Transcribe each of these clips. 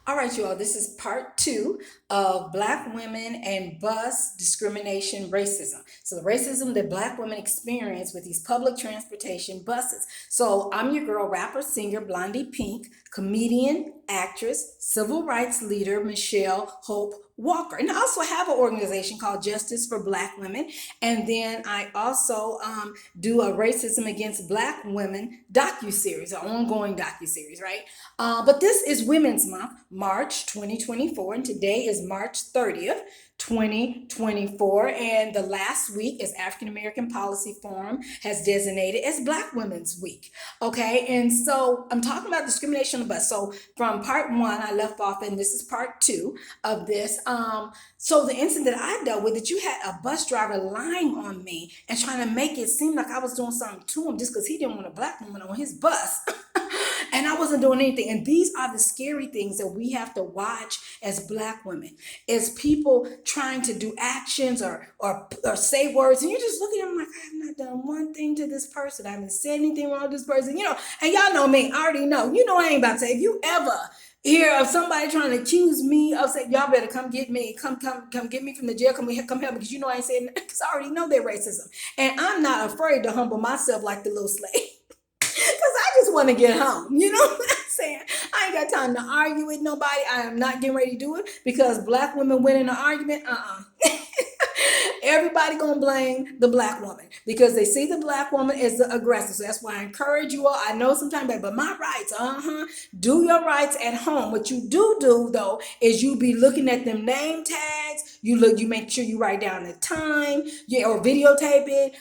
All right, you all, this is part two of Black women and bus discrimination racism. So, the racism that Black women experience with these public transportation buses. So, I'm your girl, rapper, singer, Blondie Pink, comedian, actress, civil rights leader, Michelle Hope Walker. And I also have an organization called Justice for Black Women. And then I also do a racism against Black women docu-series, an ongoing docu-series, right? But this is Women's Month, March 2024, and today is March 30th, 2024. And the last week is African American Policy Forum has designated as Black Women's Week. Okay, and so I'm talking about discrimination on the bus. So from part one, I left off, and this is part two of this. So the incident that I dealt with, that you had a bus driver lying on me and trying to make it seem like I was doing something to him just because he didn't want a Black woman on his bus. And I wasn't doing anything. And these are the scary things that we have to watch as Black women, is people trying to do actions or say words, and you just look at them like, I have not done one thing to this person. I haven't said anything wrong to this person, And y'all know me, I already know. I ain't about to say, if you ever hear of somebody trying to accuse me of saying, y'all better come get me, come get me from the jail, come help me, because I ain't saying, because I already know their racism. And I'm not afraid to humble myself like the little slave. Because I just want to get home. You know what I'm saying? I ain't got time to argue with nobody. I am not getting ready to do it because Black women win in an argument. Everybody gonna blame the Black woman because they see the Black woman as the aggressor. So that's why I encourage you all. I know sometimes, but my rights, do your rights at home. What you do though is you be looking at them name tags. You make sure you write down the time, or videotape it.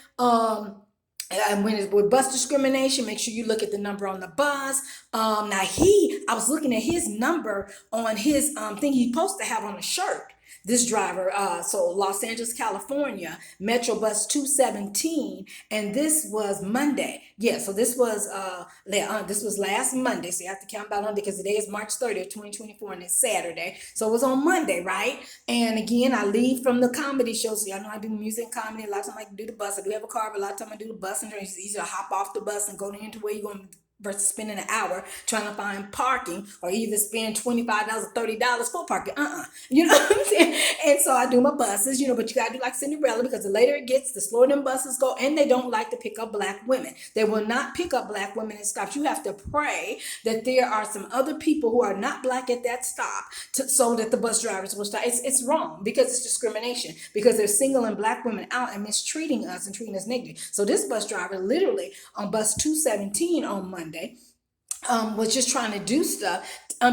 And when it's with bus discrimination, make sure you look at the number on the bus. I was looking at his number on his thing he's supposed to have on a shirt. This driver, so Los Angeles, California, Metro Bus 217, and this was Monday. Yeah, so this was last Monday. So you have to count by Monday because today is March 30th, 2024, and it's Saturday. So it was on Monday, right? And again, I leave from the comedy show. So y'all know I do music and comedy. A lot of time I do the bus. I do have a car, but a lot of time I do the bus, and it's easier to hop off the bus and go into where you're going to versus spending an hour trying to find parking, or either spend $25 or $30 for parking. You know what I'm saying? And so I do my buses, but you gotta do like Cinderella, because the later it gets, the slower them buses go, and they don't like to pick up Black women. They will not pick up Black women in stops. You have to pray that there are some other people who are not Black at that stop so that the bus drivers will stop. It's wrong because it's discrimination, because they're singling Black women out and mistreating us and treating us negatively. So this bus driver literally on bus 217 on Monday was just trying to do stuff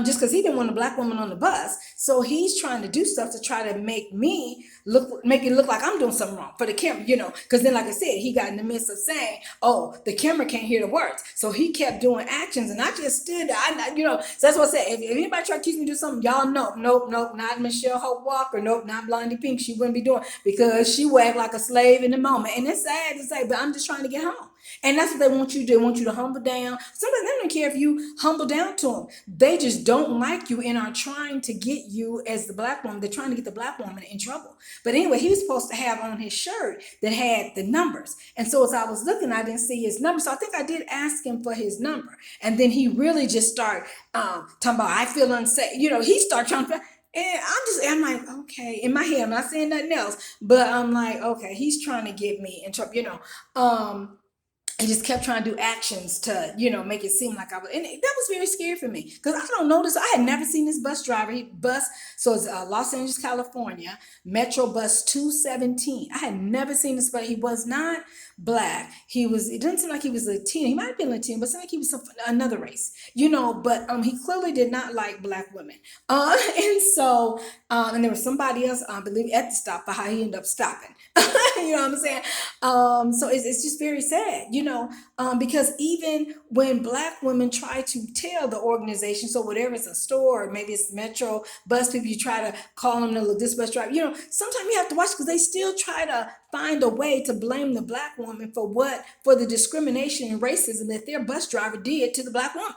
just because he didn't want a Black woman on the bus. So he's trying to do stuff to try to make it look like I'm doing something wrong for the camera, because then, like I said, he got in the midst of saying, oh, the camera can't hear the words. So he kept doing actions, and I just stood there. So that's what I said. If anybody try to accuse me to do something, y'all know, nope, not Michelle Hope Walker, nope, not Blondie Pink. She wouldn't be doing, because she would act like a slave in the moment. And it's sad to say, but I'm just trying to get home. And that's what they want you to do. They want you to humble down. Sometimes they don't care if you humble down to them. They just don't like you and are trying to get you as the Black woman. They're trying to get the Black woman in trouble. But anyway, he was supposed to have on his shirt that had the numbers. And so as I was looking, I didn't see his number. So I think I did ask him for his number. And then he really just started talking about, I feel unsafe. He started trying to. And I'm like, okay, in my head, I'm not saying nothing else, but I'm like, okay, he's trying to get me in trouble, he just kept trying to do actions to, make it seem like I was, and that was very scary for me because I don't know this. I had never seen this bus driver. So it's Los Angeles, California, Metro Bus 217. I had never seen this, but he was not Black. It didn't seem like he was Latino. He might have been Latino, but it seemed like he was another race, but he clearly did not like Black women. And so, and there was somebody else, I believe, at the stop for how he ended up stopping. You know what I'm saying? So it's just very sad, because even when Black women try to tell the organization, so whatever it's a store, or maybe it's Metro Bus people, you try to call them to look this bus driver, sometimes you have to watch because they still try to find a way to blame the Black woman for the discrimination and racism that their bus driver did to the Black woman,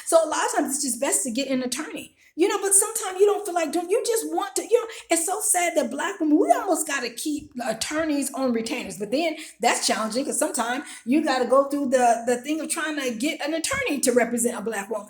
So a lot of times it's just best to get an attorney. But sometimes you don't feel like doing, you just want to, it's so sad that Black women, we almost got to keep attorneys on retainers, but then that's challenging because sometimes you got to go through the thing of trying to get an attorney to represent a Black woman.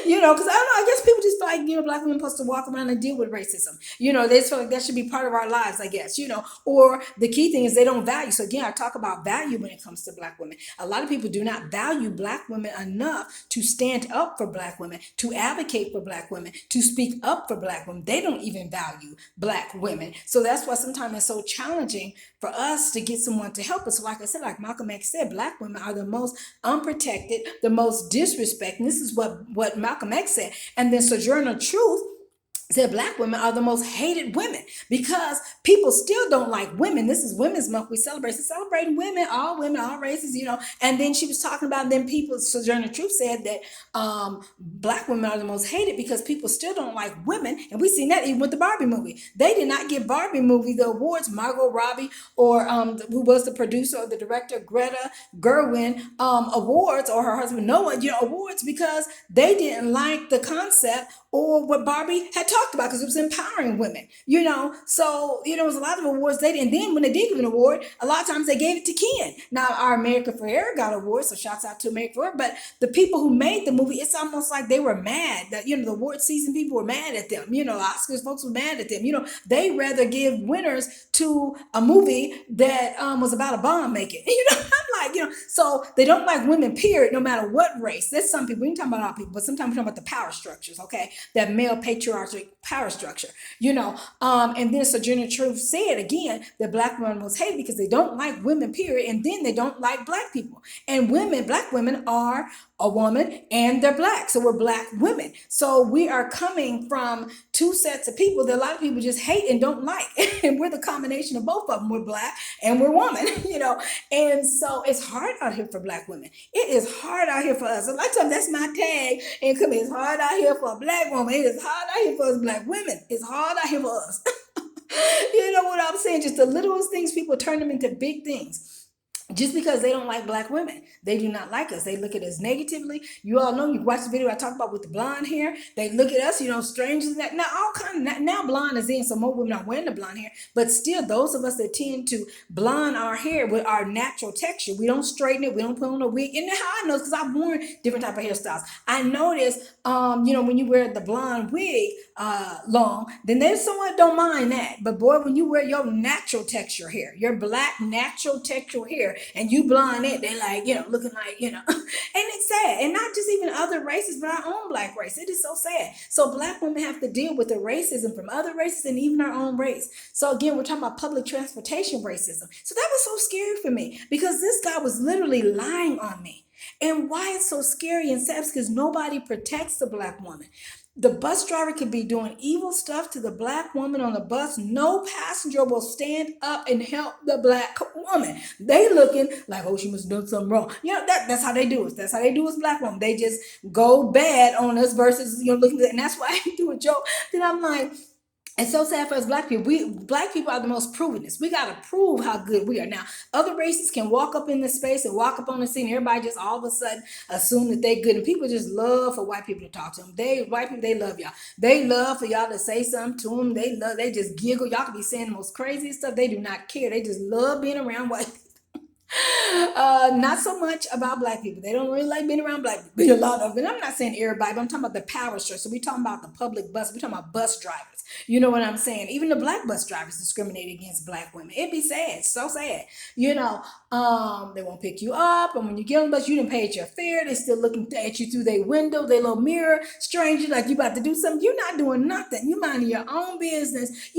Because I don't know, I guess people just feel like, black women supposed to walk around and deal with racism. They just feel like that should be part of our lives, I guess, or the key thing is they don't value. So again, I talk about value when it comes to black women. A lot of people do not value black women enough to stand up for black women, to advocate for black women, to speak up for black women. They don't even value black women. So that's why sometimes it's so challenging for us to get someone to help us. So like I said, like Malcolm X said, black women are the most unprotected, the most disrespected. And this is what Malcolm X said. And then Sojourner Truth said black women are the most hated women because people still don't like women. This is Women's Month. We celebrate. So celebrating women, all races, And then she was talking about then people, Sojourner Truth said that black women are the most hated because people still don't like women. And we seen that even with the Barbie movie. They did not give Barbie movie the awards. Margot Robbie or who was the producer or the director, Greta Gerwig, awards, or her husband Noah, awards because they didn't like the concept or what Barbie had talked about because it was empowering women, So, it was a lot of awards they did. And then when they did give an award, a lot of times they gave it to Ken. Now, our America Ferrera got awards, so shouts out to America Ferrera. But the people who made the movie, it's almost like they were mad that, the award season people were mad at them. Oscars folks were mad at them. They rather give winners to a movie that was about a bomb making. I'm like, so they don't like women, period, no matter what race. There's some people, we ain't talking about all people, but sometimes we're talking about the power structures, okay? That male patriarchal power structure, and then Sojourner Truth said again that black women was hated because they don't like women, period, and then they don't like black people. And black women are a woman and they're black, so we're black women. So we are coming from two sets of people that a lot of people just hate and don't like, and we're the combination of both of them. We're black and we're woman, and so it's hard out here for black women. It is hard out here for us. A lot of times that's my tag, and come, it's hard out here for a black woman. It is hard out here for us black women. It's hard out here for us. You know what I'm saying? Just the littlest things, people turn them into big things. Just because they don't like black women, they do not like us. They look at us negatively. You all know, you watch the video I talked about with the blonde hair. They look at us, strangers. Now all kind of, now blonde is in, so more women are wearing the blonde hair. But still, those of us that tend to blonde our hair with our natural texture, we don't straighten it. We don't put on a wig. And how I know is because I've worn different type of hairstyles. I notice, when you wear the blonde wig long, then there's someone that don't mind that. But boy, when you wear your natural texture hair, your black natural texture hair, and you blonde it, they like, looking like, and it's sad. And not just even other races, but our own black race. It is so sad. So black women have to deal with the racism from other races and even our own race. So again, we're talking about public transportation racism. So that was so scary for me because this guy was literally lying on me. And why it's so scary and sad is because nobody protects the black woman. The bus driver could be doing evil stuff to the black woman on the bus. No passenger will stand up and help the black woman. They looking like, oh, she must have done something wrong. That's how they do it. That's how they do it, black women. They just go bad on us versus, looking at it. And that's why I do a joke. Then I'm like, it's so sad for us black people. Black people are the most provenest. We got to prove how good we are. Now, other races can walk up in this space and walk up on the scene. Everybody just all of a sudden assume that they're good. And people just love for white people to talk to them. White people, they love y'all. They love for y'all to say something to them. They just giggle. Y'all could be saying the most crazy stuff. They do not care. They just love being around white people. Not so much about black people. They don't really like being around black people. A lot of it. I'm not saying everybody, but I'm talking about the power structure. So we're talking about the public bus. We're talking about bus drivers. You know what I'm saying? Even the black bus drivers discriminate against black women. It'd be sad. So sad. They won't pick you up. And when you get on the bus, you didn't pay your fare. They still looking at you through their window, their little mirror, stranger, like you about to do something. You're not doing nothing. You minding your own business,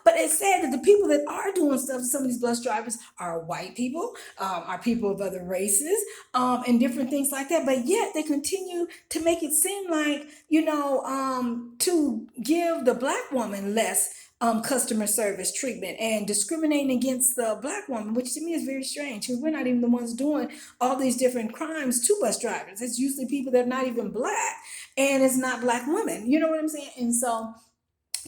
But it's sad that the people that are doing stuff to some of these bus drivers are white people, are people of other races, and different things like that. But yet they continue to make it seem like, to give the black woman less customer service treatment and discriminating against the black woman, which to me is very strange because we're not even the ones doing all these different crimes to bus drivers. It's usually people that are not even black, and it's not black women. You know what I'm saying? And so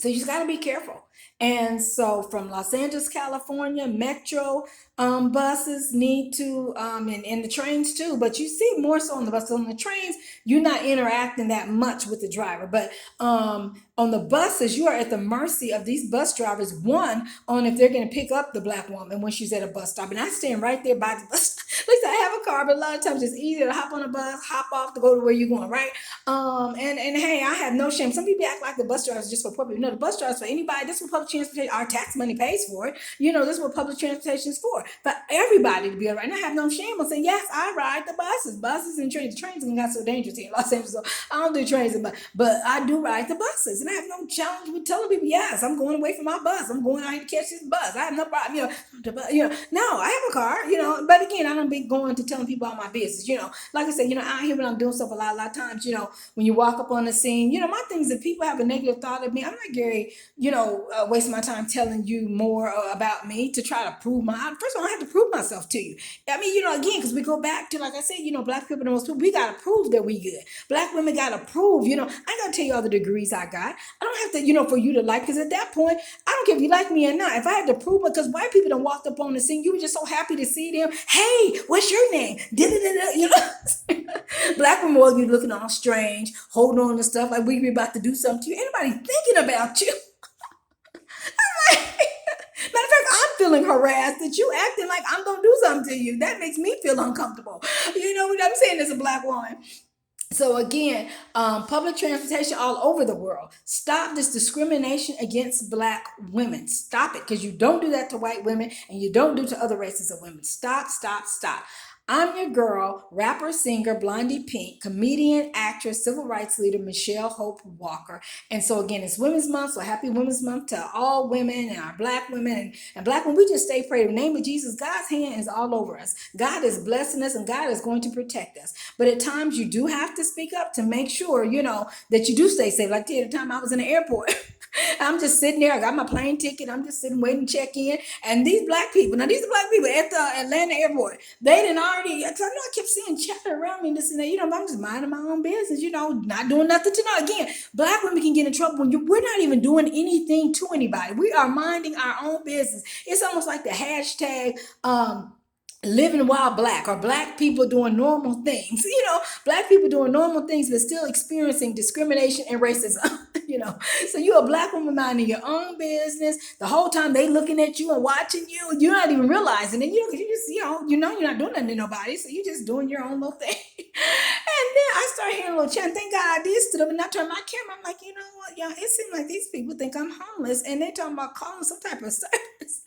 you just got to be careful. And so from Los Angeles, California, Metro buses need to, and the trains too, but you see more so on the bus. On the trains, you're not interacting that much with the driver. But on the buses, you are at the mercy of these bus drivers, one, on if they're going to pick up the black woman when she's at a bus stop. And I stand right there by the bus Listen, I have a car, but a lot of times it's easier to hop on a bus, hop off to go to where you're going, right? And hey, I have no shame. Some people act like the bus driver is just for public. No, the bus driver is for anybody. This is what public transportation, our tax money pays for it. This is what public transportation is for. For everybody to be all right. And I have no shame on saying, yes, I ride the buses and trains. The trains got so dangerous here in Los Angeles. So I don't do trains, but I do ride the buses. And I have no challenge with telling people, yes, I'm going away from my bus. I'm going out here to catch this bus. I have no problem, no, I have a car, but again, I don't be going to telling people all my business, like I said, out here when I'm doing stuff a lot of times, when you walk up on the scene, my thing is if people have a negative thought of me, I'm not Gary, wasting my time telling you more about me to try to prove first of all, I have to prove myself to you. I mean, again, because we go back to, like I said, black people, the most people, we got to prove that we good. Black women got to prove, I ain't got to tell you all the degrees I got. I don't have to, for you to like, because at that point, I don't care if you like me or not. If I had to prove it, because white people done walked up on the scene, you were just so happy to see them. Hey, what's your name? Black women, well, you looking all strange, holding on to stuff like we be about to do something to you. Anybody thinking about you? Matter of fact, I'm feeling harassed that you acting like I'm gonna do something to you. That makes me feel uncomfortable. You know what I'm saying as a black woman? So again, public transportation all over the world. Stop this discrimination against black women. Stop it, because you don't do that to white women and you don't do it to other races of women. Stop, stop, stop. I'm your girl, rapper, singer, Blondie Pink, comedian, actress, civil rights leader, Michelle Hope Walker. And so again, it's Women's Month, so happy Women's Month to all women and our black women and black women. We just stay praying. In the name of Jesus, God's hand is all over us. God is blessing us and God is going to protect us. But at times you do have to speak up to make sure, that you do stay safe. Like the other time I was in the airport. I'm just sitting there. I got my plane ticket. I'm just sitting waiting to check in. And these black people, now these are black people at the Atlanta airport. They didn't already, I kept seeing chatter around me, this and that. I'm just minding my own business, not doing nothing to know. Again, black women can get in trouble when we're not even doing anything to anybody. We are minding our own business. It's almost like the hashtag, living while black, or black people doing normal things, black people doing normal things but still experiencing discrimination and racism. So you're a black woman minding your own business the whole time they looking at you and watching you and you're not even realizing it, because you just you're not doing nothing to nobody, so you're just doing your own little thing. And then I started hearing a little chant. Thank God I did stood up and I turned my camera. I'm like, you know what, y'all, it seems like these people think I'm homeless and they're talking about calling some type of service.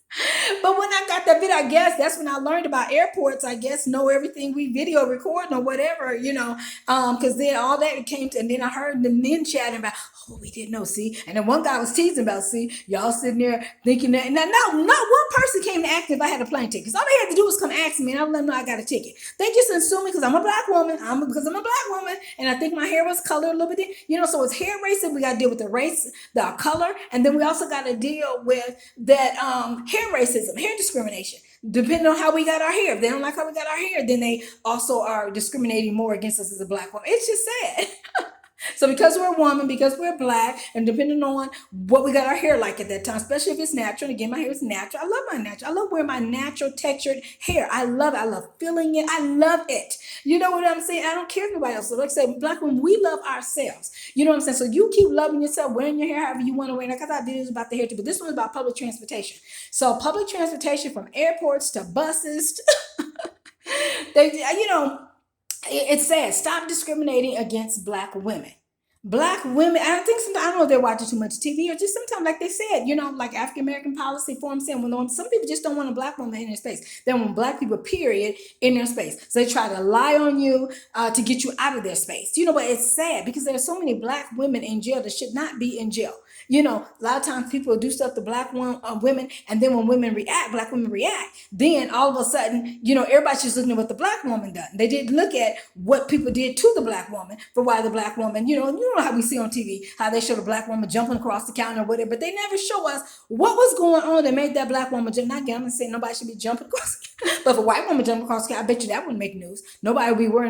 But when I got that video, I guess that's when I learned about airports. I guess know everything we video recording or whatever, because then all that came to, and then I heard the men chatting about, oh, we didn't know, see, and then one guy was teasing about, see, y'all sitting there thinking that. Now, not one person came to ask me if I had a plane ticket. Because all they had to do was come ask me, and I let them know I got a ticket. They just assumed me because I'm a black woman. Because I'm a black woman, and I think my hair was colored a little bit. So it's hair racism. We got to deal with the race, the color, and then we also got to deal with that hair racism, hair discrimination. Depending on how we got our hair. If they don't like how we got our hair, then they also are discriminating more against us as a black woman. It's just sad. So because we're a woman, because we're black, and depending on what we got our hair like at that time, especially if it's natural, and again, my hair is natural. I love my natural. I love wearing my natural textured hair. I love it. I love feeling it. I love it. You know what I'm saying? I don't care if nobody else. So like I said, black women, we love ourselves. You know what I'm saying? So you keep loving yourself, wearing your hair however you want to wear it. Like I thought videos about the hair too, but this one's about public transportation. So public transportation, from airports to buses, it's sad. Stop discriminating against black women. Black women, I think sometimes, I don't know if they're watching too much TV or just sometimes, like they said, like African American Policy Forum said, some people just don't want a black woman in their space. They want black people, period, in their space. So they try to lie on you to get you out of their space. But it's sad because there are so many black women in jail that should not be in jail. A lot of times people do stuff to black women, and then when black women react, then all of a sudden, everybody's just looking at what the black woman done. They didn't look at what people did to the black woman for why the black woman, you know how we see on TV, how they show the black woman jumping across the counter or whatever, but they never show us what was going on that made that black woman jump. Not again, I'm not saying nobody should be jumping across, but if a white woman jumping across the counter, I bet you that wouldn't make news. Nobody would be worrying about